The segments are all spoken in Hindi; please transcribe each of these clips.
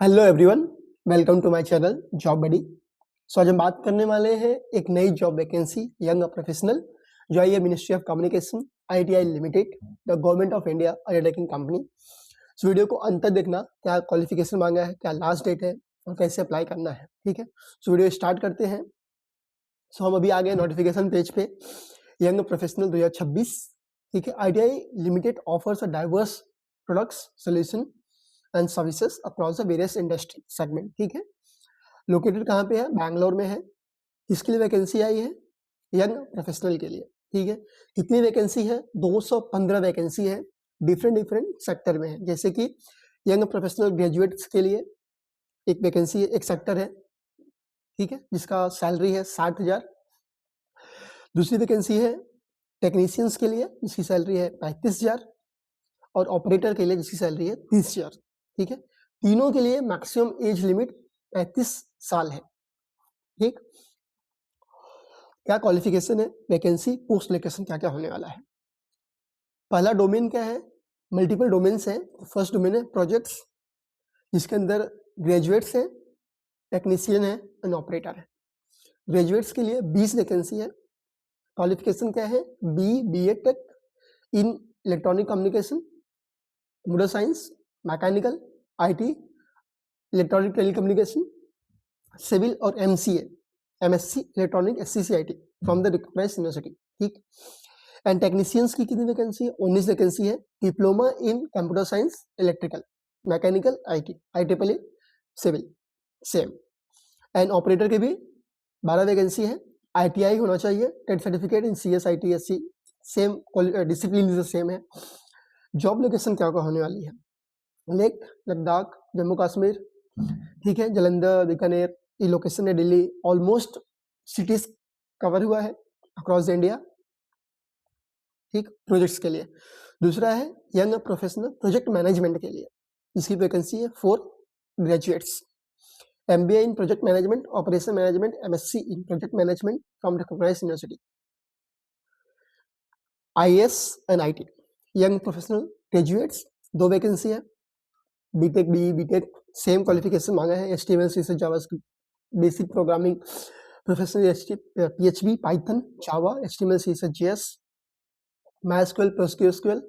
Hello everyone, welcome to my channel job buddy. So आज हम बात करने वाले हैं एक नई जॉब वैकेंसी यंग प्रोफेशनल जो आई है ministry of communication ITI limited the government of India undertaking company. So video को अंत तक देखना, क्या क्वालिफिकेशन मांगा है, क्या लास्ट डेट है और कैसे अप्लाई करना है। ठीक है, सो वीडियो स्टार्ट करते हैं। सो हम अभी आ गए नोटिफिकेशन पेज पे। Young professional 2026। ठीक है, ITI limited offers a diverse products solution and services across the various industry segment. ठीक है, लोकेटेड कहाँ पे है? बैंगलोर में है। किसके लिए वैकेंसी आई है? यंग प्रोफेशनल के लिए। ठीक है, कितनी वैकेंसी है? 215 वैकेंसी है। डिफरेंट सेक्टर में है, जैसे कि यंग प्रोफेशनल ग्रेजुएट्स के लिए एक वैकेंसी है, एक सेक्टर है। ठीक है, जिसका सैलरी है 60,000। दूसरी वैकेंसी है टेक्नीशियंस के लिए, जिसकी सैलरी है 35,000 और ऑपरेटर के लिए जिसकी सैलरी है 30,000। ठीक है, तीनों के लिए मैक्सिमम एज लिमिट 35 साल है। ठीक, क्या क्वालिफिकेशन है, वैकेंसी, पोस्ट लोकेशन क्या क्या होने वाला है। पहला डोमेन क्या है? मल्टीपल डोमेन्स हैं। फर्स्ट डोमेन है प्रोजेक्ट्स, जिसके अंदर ग्रेजुएट्स हैं, टेक्नीशियन है एंड ऑपरेटर है। ग्रेजुएट्स के लिए 20 वैकेंसी है। क्वालिफिकेशन क्या है? B tech in electronic communication, computer science, mechanical, IT, electronic telecommunication, civil और MSc electronic SCCIT from the recognised university. ठीक, एंड टेक्नीशियंस की कितनी वैकेंसी है? 19 वैकेंसी है। Diploma in computer science, electrical, mechanical, IEEE, civil same. And operator के भी 12 वैकेंसी है। ITI होना चाहिए, टेट certificate in CS, IT, SC, same discipline same है। जॉब लोकेशन क्या क्या होने वाली है? लेह, लद्दाख, जम्मू कश्मीर, ठीक है, जालंधर, बीकानेर, ये लोकेशन है। दिल्ली, ऑलमोस्ट सिटीज कवर हुआ है अक्रॉस द इंडिया। ठीक, प्रोजेक्ट्स के लिए। दूसरा है यंग प्रोफेशनल प्रोजेक्ट मैनेजमेंट के लिए, इसकी वैकेंसी है 4 graduates. MBA in project management, operation management, MSc in project management from recognised university. IAS and IT young professional graduates, 2 vacancy है। बीटेक, बीटेक सेम क्वालिफिकेशन मांगा है। HTML, CSS, JavaScript, basic programming, professional PHP, Python, Java, HTML, CSS, JS, MySQL, PostgreSQL,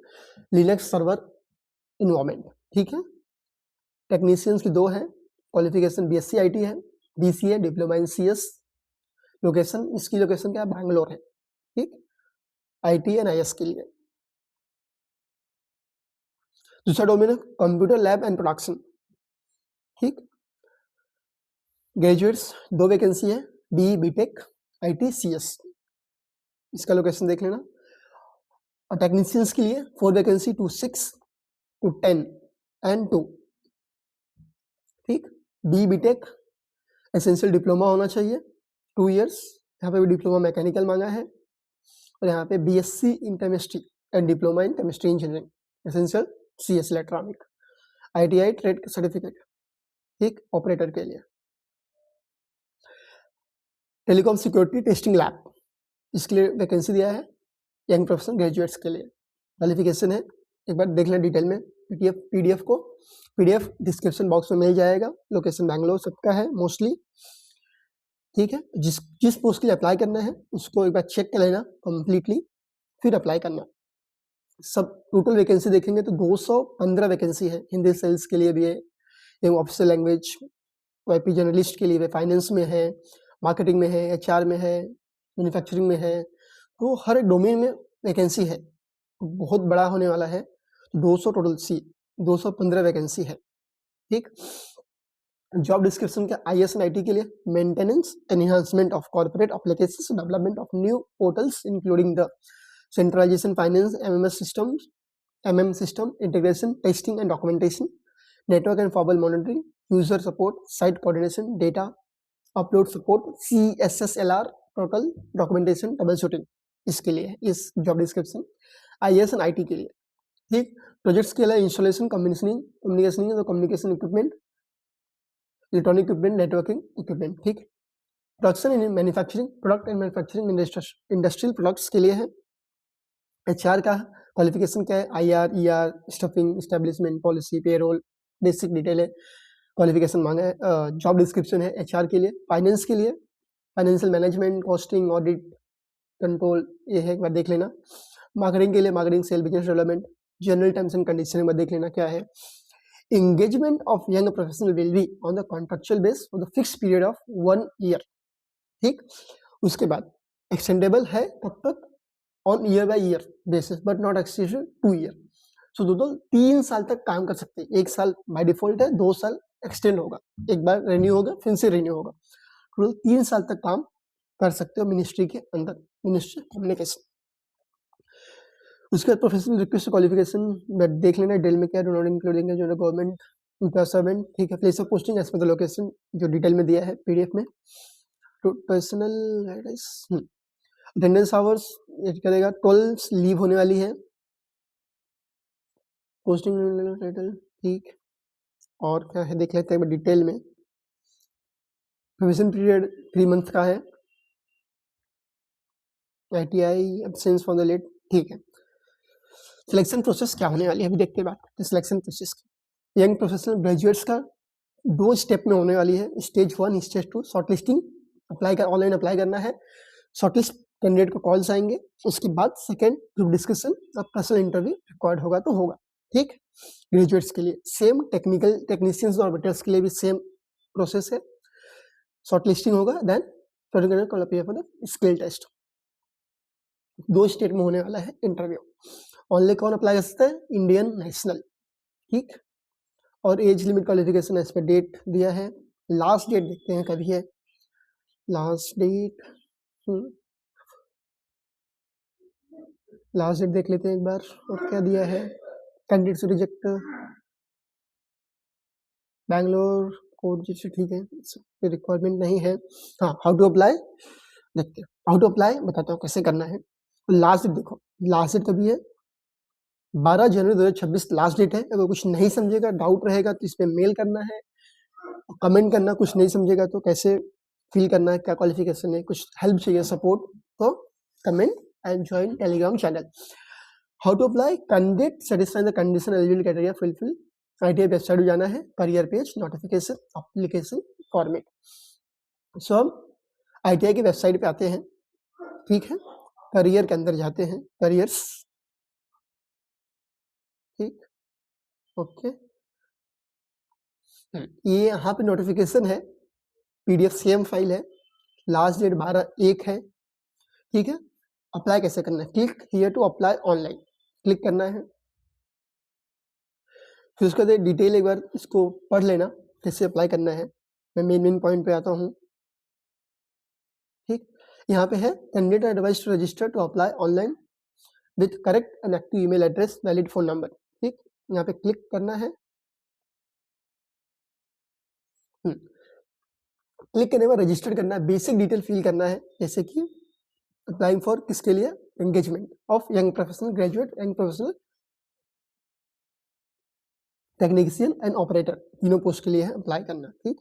Linux server environment. ठीक है, टेक्नीशियंस की 2 है। क्वालिफिकेशन BSc IT है, BCA diploma in CS। Location, इसकी लोकेशन क्या है? बैंगलोर है। ठीक, IT एंड IS के लिए। दूसरा डोमेन है कंप्यूटर लैब एंड प्रोडक्शन। ठीक, ग्रेजुएट्स 2 वैकेंसी है। बीटेक, IT, CS, इसका लोकेशन देख लेना। और टेक्नीशियंस के लिए 4 वैकेंसी, 2 6 2 10 एंड 2। ठीक, बीटेक एसेंशियल डिप्लोमा होना चाहिए 2 इयर्स। यहाँ पे भी डिप्लोमा मैकेनिकल मांगा है। और यहाँ पे BSc in chemistry and diploma in chemistry engineering, essential CS electronic, ITI trade certificate. ठीक, ऑपरेटर के लिए। टेलीकॉम सिक्योरिटी टेस्टिंग लैब, इसके लिए वैकेंसी दिया है यंग प्रोफेशनल ग्रेजुएट्स के लिए। क्वालिफिकेशन है, एक बार देख लें डिटेल में। PDF को PDF डिस्क्रिप्शन बॉक्स में मिल जाएगा। लोकेशन बैंगलोर सबका है मोस्टली। ठीक है, जिस पोस्ट के लिए अप्लाई करना है उसको एक बार चेक कर लेना कंप्लीटली, फिर अप्लाई करना। सब टोटल वैकेंसी देखेंगे तो 215 वैकेंसी है। हिंदी सेल्स के लिए भी है, ऑफिशियल लैंग्वेज, YP जर्नलिस्ट के लिए भी, फाइनेंस में है, मार्केटिंग में है, HR में है, मैन्युफैक्चरिंग में है। तो हर एक डोमेन में वैकेंसी है, बहुत बड़ा होने वाला है। 200 टोटल सीट, 215 वैकेंसी है। ठीक, जॉब डिस्क्रिप्शन के IS एंड IT के लिए maintenance and enhancement of corporate applications, development of new portals including the centralisation finance, MM system integration, testing and documentation, network and forward monitoring, user support, site coordination, data upload support, CSSLR, total documentation, troubleshooting, इसके लिए इस job description. IS and IT के लिए। ठीक, प्रोजेक्ट्स के लिए installation, communication equipment, electronic equipment, networking equipment. ठीक, production in manufacturing, product and manufacturing industrial products के लिए है। HR का क्वालिफिकेशन क्या है? IR, ER, stuffing, establishment, policy, payroll, basic detail है। क्वालिफिकेशन मांगा है, जॉब डिस्क्रिप्शन है एचआर के लिए, फाइनेंस के लिए financial management, costing, audit, control, ये है एक बार देख लेना। मार्केटिंग के लिए marketing, sale, business development, general terms and condition एक बार देख लेना क्या है। Engagement of young professional will be on the contractual base for the fix period of 1 year, ठीक। उसके बाद एक्सटेंडेबल है तब तक on year by year basis but not extended 2 year. So total 3 साल तक काम कर सकते हैं। 1 साल बाय डिफॉल्ट है, 2 साल एक्सटेंड होगा, एक बार रिन्यू होगा फिर से रिन्यू होगा। टोटल 3 साल तक काम कर सकते हो मिनिस्ट्री के अंदर, मिनिस्ट्री कम्युनिकेशन। उसके बाद प्रोफेशनल रिक्वेस्ट क्वालिफिकेशन देख लेना, डिटेल में क्या, डू नॉट इंक्लूडिंग जो गवर्नमेंट एम्प्लॉय सर्वेंट, ठीक है। Place of posting as per the location जो डिटेल में दिया है पीडीएफ में। तो पर्सनल अटेंडेंस आवर्स ये करेगा, 12 लीव होने वाली है। पोस्टिंग टाइटल, ठीक। और क्या है देख लेते हैं डिटेल में। प्रोविजन पीरियड 3 मंथ का है। ITI absence for the late, ठीक है। सिलेक्शन प्रोसेस क्या होने वाली है अभी देखते हैं, बात करते हैं सिलेक्शन प्रोसेस की। यंग प्रोफेशनल ग्रेजुएट्स का 2 स्टेप में होने वाली है, स्टेज 1 स्टेज 2। शॉर्टलिस्टिंग अप्लाई कर, ऑनलाइन अप्लाई करना है, शॉर्टलिस्ट कैंडिडेट को कॉल्स आएंगे, उसके बाद सेकंड ग्रुप डिस्कशन और पर्सनल इंटरव्यू रिक्वायर्ड होगा तो होगा, ठीक। ग्रेजुएट्स के लिए सेम, टेक्निकल टेक्नीशियंस और वेटर्स के लिए भी सेम प्रोसेस है। शॉर्टलिस्टिंग होगा, then for the skill test. 2 state में होने वाला है इंटरव्यू। ऑनली कौन अप्लाई कर सकता है, इंडियन नेशनल, ठीक। और एज लिमिट क्वालिफिकेशन इस पर डेट दिया है। लास्ट डेट देखते हैं कभी है लास्ट डेट, लास्ट डेट देख लेते हैं एक बार। और क्या दिया है, कैंडिडेट्स रिजेक्ट बैंगलोर कोड जैसे, ठीक है, रिक्वायरमेंट नहीं है। हाँ, हाउ टू अप्लाई देखते हैं, हाउ टू अप्लाई बताता हूँ कैसे करना है। लास्ट डेट देखो, लास्ट डेट कभी है 12 जनवरी 2026 लास्ट डेट है। अगर कुछ नहीं समझेगा, डाउट रहेगा तो इस पे मेल करना है, कमेंट करना। कुछ नहीं समझेगा तो कैसे फिल करना है, क्या क्वालिफिकेशन है, कुछ हेल्प चाहिए, सपोर्ट, तो comment and join Telegram channel. How to apply, candidate satisfy the condition eligible criteria fulfil, ITI website जाना है, career page, notification, application format. So हम आईटीआई की वेबसाइट पे आते हैं, ठीक है। करियर के अंदर जाते हैं, करियर्स, ठीक, ओके। ये यहाँ पे नोटिफिकेशन है, पीडीएफ सेम फाइल है, लास्ट डेट 12/1 है, ठीक है। अप्लाई कैसे करना है, click here to apply online, click करना है। फिर उसके बाद डिटेल एक बार इसको पढ़ लेना कैसे अप्लाई करना है। मैं मेन पॉइंट पे आता हूँ, ठीक। यहाँ पे है candidate advise to register to apply online with correct and active email address, valid phone number, ठीक। यहाँ पे क्लिक करना है। क्लिक करने के बाद रजिस्टर करना है, बेसिक डिटेल फिल करना है, जैसे कि अप्लाइंग फॉर किसके लिए, engagement of young professional graduate, young professional technician and operator, तीनों पोस्ट के लिए है अप्लाई करना, ठीक।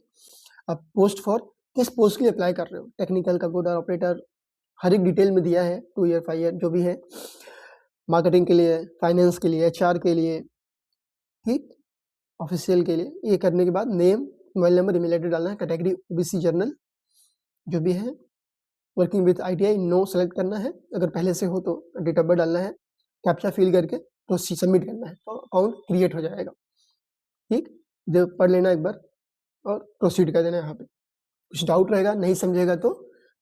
अब पोस्ट फॉर किस पोस्ट के लिए अप्लाई कर रहे हो, टेक्निकल, कंप्यूटर ऑपरेटर, हर एक डिटेल में दिया है, 2 ईयर 5 ईयर जो भी है। मार्केटिंग के लिए, फाइनेंस के लिए, एचआर के लिए, ठीक, ऑफिशियल के लिए। ये करने के बाद name, mobile number, email address डालना है, कैटेगरी ओबीसी जनरल जो भी है, working with ITI no select करना है, अगर पहले से हो तो डेट ऑफ बर्थ डालना है, कैप्चा फिल करके तो सबमिट करना है, तो अकाउंट क्रिएट हो जाएगा, ठीक। जब पढ़ लेना एक बार और प्रोसीड कर देना। यहाँ पे कुछ डाउट रहेगा, नहीं समझेगा तो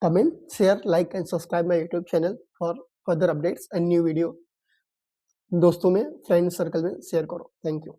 comment, share, like and subscribe my YouTube channel for further updates and new video. दोस्तों में, फ्रेंड सर्कल में शेयर करो। Thank you.